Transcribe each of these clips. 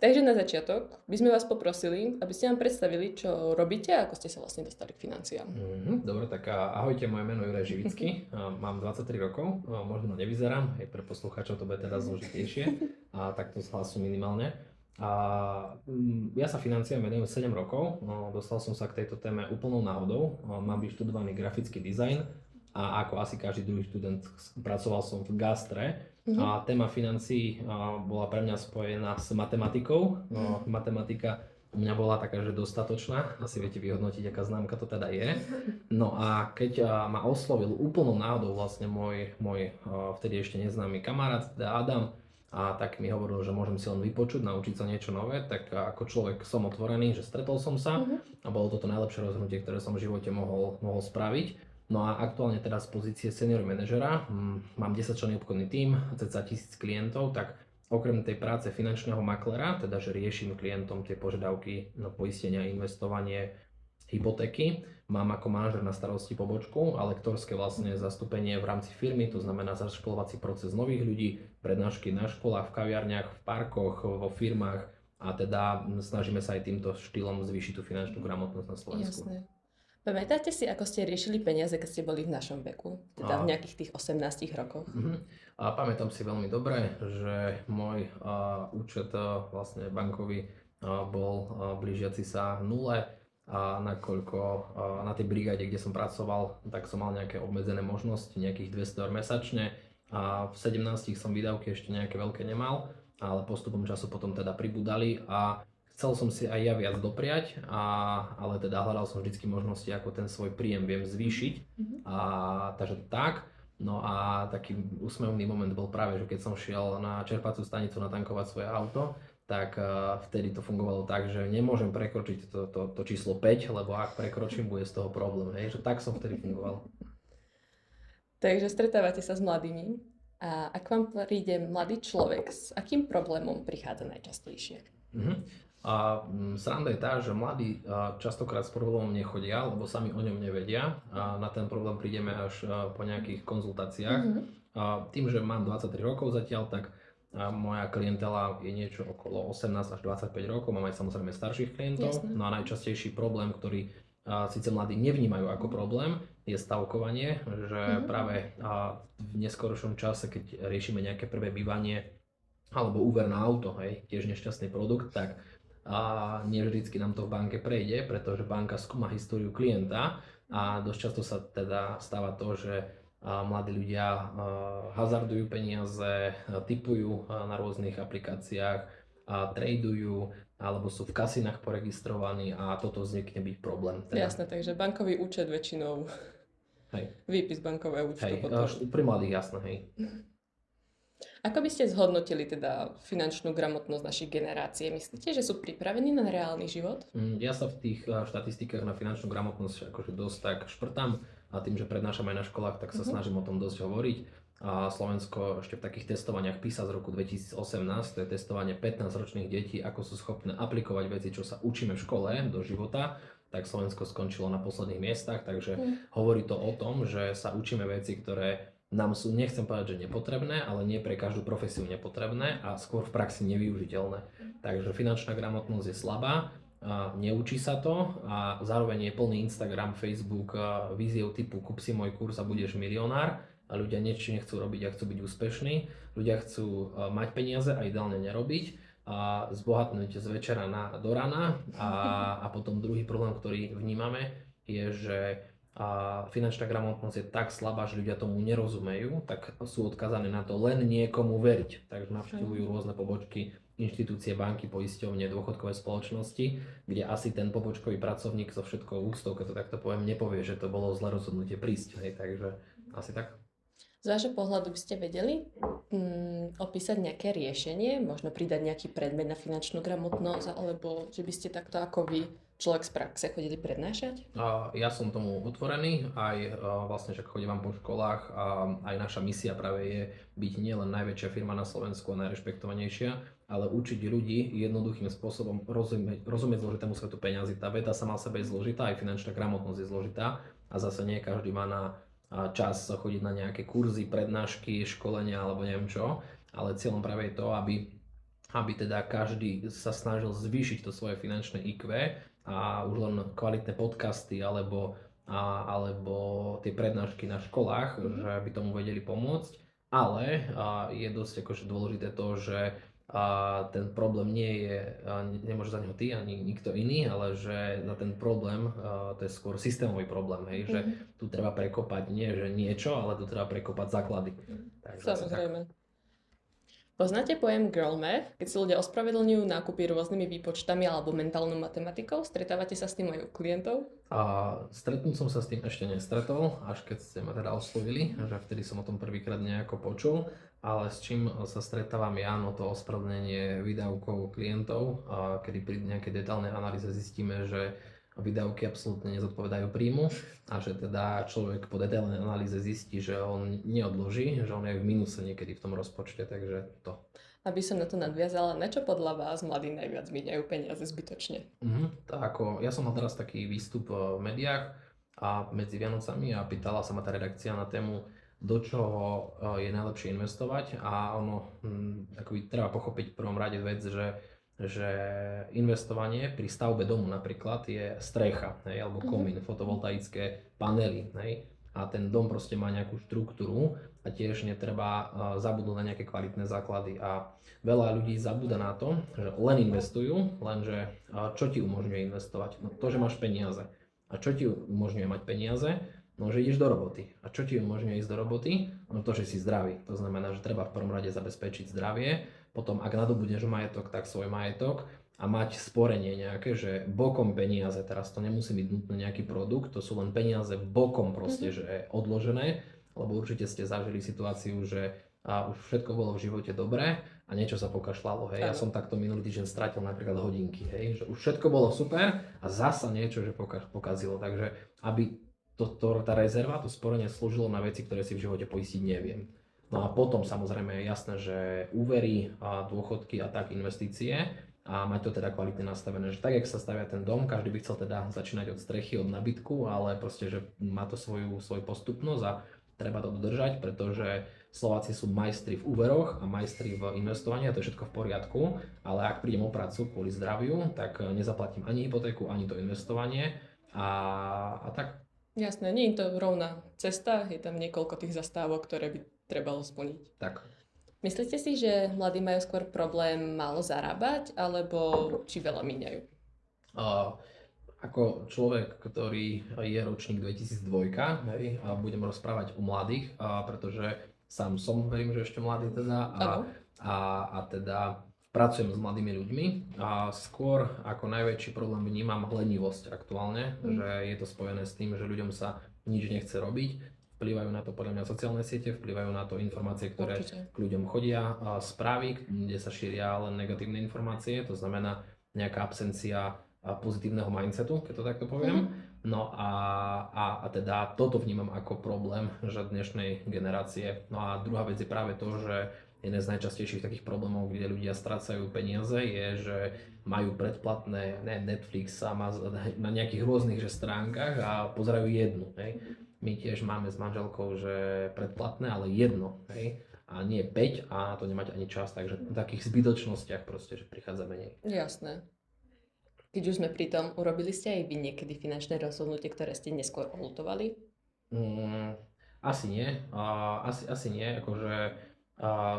Takže na začiatok by sme vás poprosili, aby ste nám predstavili, čo robíte a ako ste sa vlastne dostali k financiám. Dobre, tak ahojte, moje meno je Juraj Živický, mám 23 rokov, možno nevyzerám, aj pre poslucháčov to bude teda zložitejšie, a takto z hlasu minimálne. Ja sa financiám venujem 7 rokov, dostal som sa k tejto téme úplnou náhodou, mám vyštudovaný grafický dizajn a ako asi každý druhý študent pracoval som v gastre. A téma financií bola pre mňa spojená s matematikou. Matematika u mňa bola taká, že dostatočná. Asi viete vyhodnotiť, aká známka to teda je. No a keď ma oslovil úplnou náhodou vlastne môj vtedy ešte neznámy kamarát, teda Adam, a tak mi hovoril, že môžem si len vypočuť, naučiť sa niečo nové, tak ako človek som otvorený, že stretol som sa a bolo toto najlepšie rozhodnutie, ktoré som v živote mohol spraviť. No a aktuálne teda z pozície senior manažera, mám 10-členný obchodný tím, cca 1000 klientov, tak okrem tej práce finančného maklera, teda že riešim klientom tie požiadavky na poistenia, investovanie, hypotéky, mám ako manažer na starosti pobočku a lektorské vlastne zastúpenie v rámci firmy, to znamená zaškolovací proces nových ľudí, prednášky na školách, v kaviarniach, v parkoch, vo firmách a teda snažíme sa aj týmto štýlom zvýšiť tú finančnú gramotnosť na Slovensku. Jasné. Pamätáte si, ako ste riešili peniaze, keď ste boli v našom veku? Teda v nejakých tých 18 rokoch? A pamätám si veľmi dobre, že môj účet vlastne bankový bol blížiaci sa nule a nakoľko na tej brigáde, kde som pracoval, tak som mal nejaké obmedzené možnosti, nejakých 200 eur mesačne a v 17 som výdavky ešte nejaké veľké nemal, ale postupom času potom teda pribudali a chcel som si aj ja viac dopriať, ale teda hľadal som vždy možnosti, ako ten svoj príjem viem zvýšiť. Takže tak. No a taký úsmevný moment bol práve, že keď som šiel na čerpacú stanicu natankovať svoje auto, tak vtedy to fungovalo tak, že nemôžem prekročiť to číslo 5, lebo ak prekročím, bude z toho problém. Hej? Že tak som vtedy fungoval. Takže stretávate sa s mladými a ak vám príde mladý človek, s akým problémom prichádza najčastejšie? A sranda je tá, že mladí častokrát s problémom nechodia, lebo sami o ňom nevedia a na ten problém prídeme až po nejakých konzultáciách. Tým, že mám 23 rokov zatiaľ, tak moja klientela je niečo okolo 18 až 25 rokov, mám aj samozrejme starších klientov. Jasne. No a najčastejší problém, ktorý síce mladí nevnímajú ako problém, je stavkovanie, že práve v neskoršom čase, keď riešime nejaké prvé bývanie alebo úver na auto, hej, tiež nešťastný produkt, tak a nie vždycky nám to v banke prejde, pretože banka skúma históriu klienta a dosť často sa teda stáva to, že mladí ľudia hazardujú peniaze, tipujú na rôznych aplikáciách, tradujú alebo sú v kasinách poregistrovaní a toto vznikne byť problém. Teda. Jasné, takže bankový účet väčšinou, výpis bankového účtu potom. Pri mladých jasné, hej. Ako by ste zhodnotili teda finančnú gramotnosť našich generácií? Myslíte, že sú pripravení na reálny život? Ja sa v tých štatistikách na finančnú gramotnosť akože dosť tak šprtám a tým, že prednášam aj na školách, tak sa snažím o tom dosť hovoriť. A Slovensko ešte v takých testovaniach PISA z roku 2018, to je testovanie 15-ročných detí, ako sú schopné aplikovať veci, čo sa učíme v škole do života, tak Slovensko skončilo na posledných miestach, takže hovorí to o tom, že sa učíme veci, ktoré nám sú, nechcem povedať, že nepotrebné, ale nie pre každú profesiu nepotrebné a skôr v praxi nevyužiteľné. Takže finančná gramotnosť je slabá, neučí sa to a zároveň je plný Instagram, Facebook víziev typu kúp si môj kurz a budeš milionár a ľudia niečo nechcú robiť a chcú byť úspešní. Ľudia chcú mať peniaze a ideálne nerobiť a zbohatnúť z večera do rana a potom druhý problém, ktorý vnímame je, že finančná gramotnosť je tak slabá, že ľudia tomu nerozumejú, tak sú odkazaní na to len niekomu veriť. Takže navštevujú rôzne pobočky, inštitúcie, banky, poisťovne, dôchodkové spoločnosti, kde asi ten pobočkový pracovník so všetkou úctou, keď to takto poviem, nepovie, že to bolo zlé rozhodnutie prísť. Hej, takže asi tak. Z vášho pohľadu by ste vedeli opísať nejaké riešenie, možno pridať nejaký predmet na finančnú gramotnosť, alebo že by ste takto ako vy, človek z praxe, chodili prednášať? Ja som tomu otvorený, aj vlastne, že chodím po školách a aj naša misia práve je byť nielen najväčšia firma na Slovensku a najrešpektovanejšia, ale učiť ľudí jednoduchým spôsobom rozumieť zložitému svetu peňazí. Tá veda sama o sebe je zložitá, aj finančná gramotnosť je zložitá a zase nie každý má na čas chodiť na nejaké kurzy, prednášky, školenia alebo neviem čo, ale cieľom práve je to, aby aby teda každý sa snažil zvýšiť to svoje finančné IQ a už len kvalitné podcasty alebo tie prednášky na školách, že by tomu vedeli pomôcť. Ale je dosť akože dôležité to, že ten problém nemôže za neho ty ani nikto iný, ale že za ten problém, to je skôr systémový problém, hej, že tu treba prekopať nie že niečo, ale tu treba prekopať základy. Takže samozrejme. Poznáte pojem girl math, keď si ľudia ospravedlňujú nákupy rôznymi výpočtami alebo mentálnou matematikou? Stretávate sa s tým aj u klientov? Stretnúť som sa s tým ešte nestretol, až keď ste ma teda oslovili, že vtedy som o tom prvýkrát nejako počul, ale s čím sa stretávam ja, no to ospravedlnenie výdavkov klientov, kedy pri nejakej detálnej analýze zistíme, že výdavky absolútne nezodpovedajú príjmu a že teda človek po detailnej analýze zistí, že on neodloží, že on je v mínuse niekedy v tom rozpočte, takže to. Aby som na to nadviazala, na čo podľa vás mladí najviac míňajú peniaze zbytočne? Ja som mal teraz taký výstup v médiách a medzi Vianocami a pýtala sa ma tá redakcia na tému, do čoho je najlepšie investovať a akoby treba pochopiť v prvom rade vec, že investovanie pri stavbe domu napríklad je strecha, hej, alebo komín, fotovoltaické panely, hej, a ten dom proste má nejakú štruktúru a tiež netreba zabudnúť na nejaké kvalitné základy a veľa ľudí zabúda na to, že len investujú, lenže čo ti umožňuje investovať? No to, že máš peniaze. A čo ti umožňuje mať peniaze? No, že ideš do roboty. A čo ti umožňuje ísť do roboty? No to, že si zdravý. To znamená, že treba v prvom rade zabezpečiť zdravie, potom ak nadobudneš majetok, tak svoj majetok a mať sporenie nejaké, že bokom peniaze, teraz to nemusí byť nutne nejaký produkt, to sú len peniaze bokom proste, že odložené, lebo určite ste zažili situáciu, že už všetko bolo v živote dobré a niečo sa pokašľalo, hej. Ja som takto minulý týždeň stratil napríklad hodinky, hej, že už všetko bolo super a zasa niečo, že pokazilo, takže aby tá rezerva, to sporenie slúžilo na veci, ktoré si v živote poistiť neviem. No a potom samozrejme je jasné, že úvery, a dôchodky a tak investície a mať to teda kvalitne nastavené, že tak, jak sa stavia ten dom, každý by chcel teda začínať od strechy, od nabytku, ale proste, že má to svoju postupnosť a treba to dodržať, pretože Slováci sú majstri v úveroch a majstri v investovaní a to je všetko v poriadku, ale ak prídem o prácu kvôli zdraviu, tak nezaplatím ani hypotéku, ani to investovanie a tak. Jasné, nie je to rovná cesta, je tam niekoľko tých zastávok, ktoré by trebalo splniť. Tak. Myslíte si, že mladí majú skôr problém málo zarábať, alebo či veľa míňajú? Ako človek, ktorý je ročník 2002, hej, a budem rozprávať o mladých, pretože sám som, verím, že ešte mladý teda, a teda pracujem s mladými ľuďmi a skôr ako najväčší problém vnímam lenivosť aktuálne, že je to spojené s tým, že ľuďom sa nič nechce robiť. Vplyvajú na to podľa mňa sociálne siete, vplyvajú na to informácie, ktoré k ľuďom chodia, správy, kde sa šíria len negatívne informácie, to znamená nejaká absencia pozitívneho mindsetu, keď to takto poviem. No a teda toto vnímam ako problém že dnešnej generácie. No a druhá vec je práve to, že jeden z najčastejších takých problémov, kde ľudia strácajú peniaze, je, že majú predplatné Netflix, Amazon, na nejakých rôznych stránkach a pozerajú jednu. Hej. My tiež máme s manželkou, že predplatné, ale jedno. Hej. A nie 5 a na to nemať ani čas, takže v takých zbytočnostiach proste, že prichádza menej. Jasné. Keď už sme pri tom, urobili ste aj vy niekedy finančné rozhodnutie, ktoré ste neskôr oľutovali? Asi nie. Asi nie, akože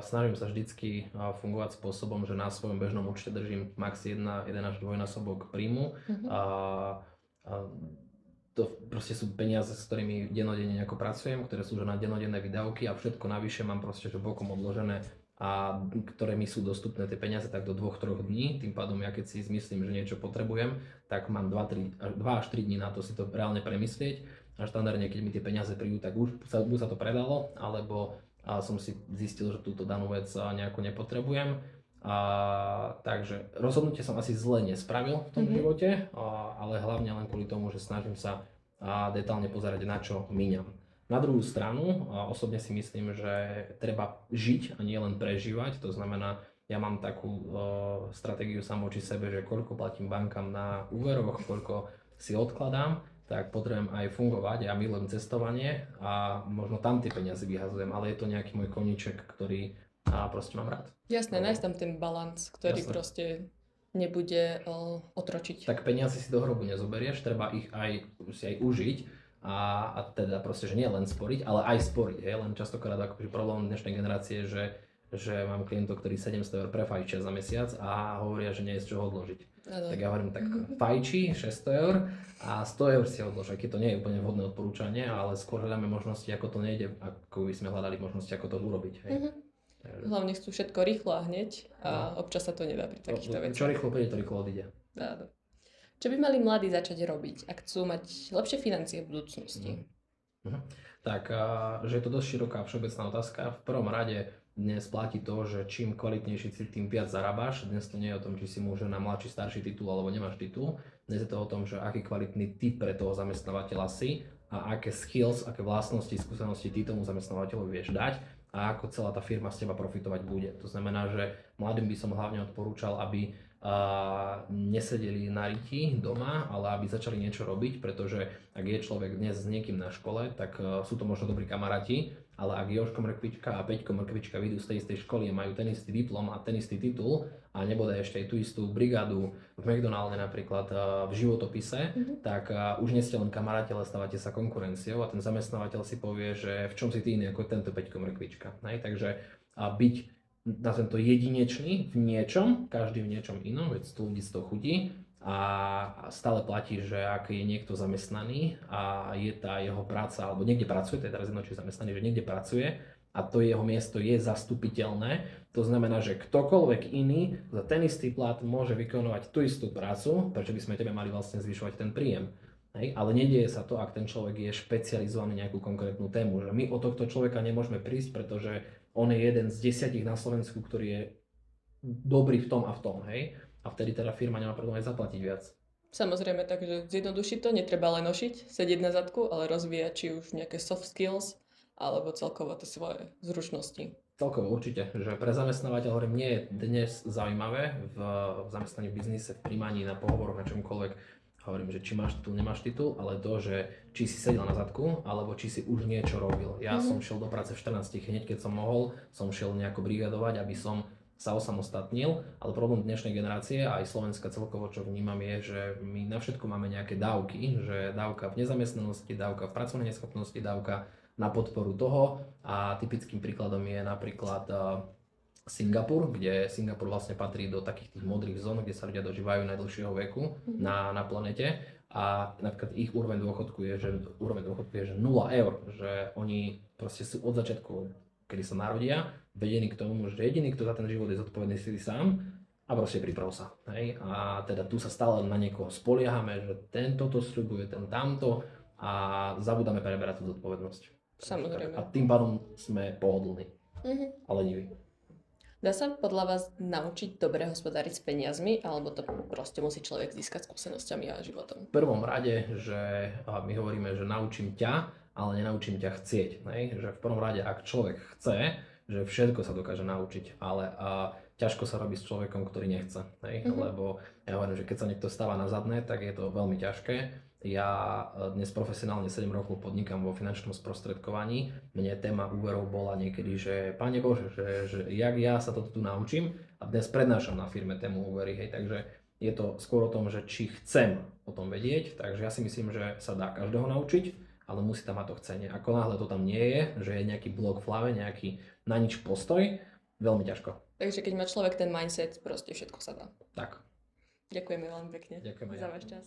snažím sa vždycky fungovať spôsobom, že na svojom bežnom účte držím max 1 až 2-násobok príjmu. To proste sú peniaze, s ktorými dennodenne nejako pracujem, ktoré slúžia na dennodenné výdavky a všetko navyše mám proste že bokom odložené a ktoré mi sú dostupné tie peniaze tak do 2-3 dní. Tým pádom ja keď si zmyslím, že niečo potrebujem, tak mám 2 až 3 dní na to si to reálne premyslieť a štandardne keď mi tie peniaze prídu, tak už sa to predalo, alebo som si zistil, že túto danú vec nejako nepotrebujem. Takže rozhodnutie som asi zle nespravil v tom živote, ale hlavne len kvôli tomu, že snažím sa detálne pozerať, na čo míňam. Na druhú stranu, osobne si myslím, že treba žiť a nie len prežívať, to znamená, ja mám takú stratégiu sám voči sebe, že koľko platím bankám na úveroch, koľko si odkladám, tak potrebujem aj fungovať, ja milujem cestovanie a možno tam tie peniaze vyhazujem, ale je to nejaký môj koníček, ktorý a proste mám rád. Jasné, nájsť tam ten balans, ktorý Jasné. proste nebude otročiť. Tak peniaze si do hrobu nezoberieš, treba ich si aj užiť a teda proste, že nie len sporiť, ale aj sporiť, hej? Len častokrát akože problém dnešnej generácie, že mám klientov, ktorí 700 eur prefajčia za mesiac a hovoria, že nie je z čoho odložiť. Tak ja hovorím, tak fajči 600 eur a 100 eur si odlož, aj keď to nie je úplne vhodné odporúčanie, ale skôr hľadáme možnosti, ako to nejde, ako by sme hľadali možnosti, ako to urobiť. Hej. Hlavne chcú všetko rýchlo a hneď a občas sa to nedá pri takýchto veciach. Čo rýchlo príde, to rýchlo odíde. Áno. Čo by mali mladí začať robiť, ak chcú mať lepšie financie v budúcnosti? Tak, že je to dosť široká všeobecná otázka. V prvom rade dnes platí to, že čím kvalitnejší si, tým viac zarábaš. Dnes to nie je o tom, či si muž, žena, mladší, starší titul alebo nemáš titul. Dnes je to o tom, že aký kvalitný typ pre toho zamestnávateľa si a aké skills, aké vlastnosti, skúsenosti ty tomu zamestnávateľovi vieš dať a ako celá tá firma z teba profitovať bude. To znamená, že mladým by som hlavne odporúčal, aby nesedeli na riti doma, ale aby začali niečo robiť, pretože ak je človek dnes s niekým na škole, tak sú to možno dobrí kamaráti, ale ak Jožko Mrkvička a Peťko Mrkvička vyjdú z tej istej školy a majú ten istý diplom a ten istý titul a nebodaj ešte aj tú istú brigádu v McDonalde napríklad v životopise, tak už nie ste len kamaráti, ale stávate sa konkurenciou a ten zamestnávateľ si povie, že v čom si ty iný ako tento Peťko Mrkvička. Takže byť na tento jedinečný v niečom, každý v niečom inom, veď ľudí z toho chutí a stále platí, že ak je niekto zamestnaný a je tá jeho práca, alebo niekde pracuje, to je teraz jedno, či je zamestnaný, že niekde pracuje a to jeho miesto je zastupiteľné, to znamená, že ktokoľvek iný za ten istý plat môže vykonávať tú istú prácu, prečo by sme tebe mali vlastne zvyšovať ten príjem. Hej, ale nedieje sa to, ak ten človek je špecializovaný na nejakú konkrétnu tému, že my o tohto človeka nemôžeme prísť, pretože on je jeden z 10 na Slovensku, ktorý je dobrý v tom a v tom, hej? A vtedy teda firma nemá preto aj zaplatiť viac. Samozrejme, takže zjednodušiť to, netreba len nošiť, sedieť na zadku, ale rozvíjať či už nejaké soft skills, alebo celkovo tie svoje zručnosti. Celkovo určite, že pre zamestnávateľ hovorím, nie je dnes zaujímavé v zamestnaní v biznise, v príjmaní, na pohovoroch, na čomkoľvek. Hovorím, že či máš titul, nemáš titul, ale to, že či si sedel na zadku, alebo či si už niečo robil. Ja som šiel do práce v 14, hneď keď som mohol, som šiel nejako brigadovať, aby som sa osamostatnil, ale problém dnešnej generácie a aj Slovenska celkovo, čo vnímam, je, že my na všetko máme nejaké dávky, že dávka v nezamestnanosti, dávka v pracovnej neschopnosti, dávka na podporu toho a typickým príkladom je napríklad Singapur, kde Singapur vlastne patrí do takých tých modrých zón, kde sa ľudia dožívajú najdlhšieho veku na planete a napríklad ich úroveň dôchodku je, že 0 eur, že oni proste sú od začiatku, kedy sa narodia, vedení k tomu, že jediný, kto za ten život je zodpovedný, si sám a proste priprav sa. Hej? A teda tu sa stále na niekoho spoliehame, že tento to sľubuje, ten tamto a zabudáme preberať tú zodpovednosť. Samozrejme. A tým pádom sme pohodlní a leniví. Dá sa podľa vás naučiť dobre hospodáriť s peniazmi, alebo to proste musí človek získať skúsenosťami a životom? V prvom rade, že my hovoríme, že naučím ťa, ale nenaučím ťa chcieť. Že v prvom rade, ak človek chce, že všetko sa dokáže naučiť, ale ťažko sa robí s človekom, ktorý nechce. Lebo ja hovorím, že keď sa niekto stáva na zadné, tak je to veľmi ťažké. Ja dnes profesionálne 7 rokov podnikám vo finančnom sprostredkovaní. Mne téma úverov bola niekedy, že Pane Bože, že jak ja sa toto tu naučím a dnes prednášam na firme tému úvery. Takže je to skôr o tom, že či chcem o tom vedieť, takže ja si myslím, že sa dá každého naučiť, ale musí tam mať to chcenie. Ako náhle to tam nie je, že je nejaký blok v hlave, nejaký na nič postoj, veľmi ťažko. Takže keď má človek ten mindset, proste všetko sa dá. Tak. Ďakujeme veľmi pekne Ďakujeme za váš čas.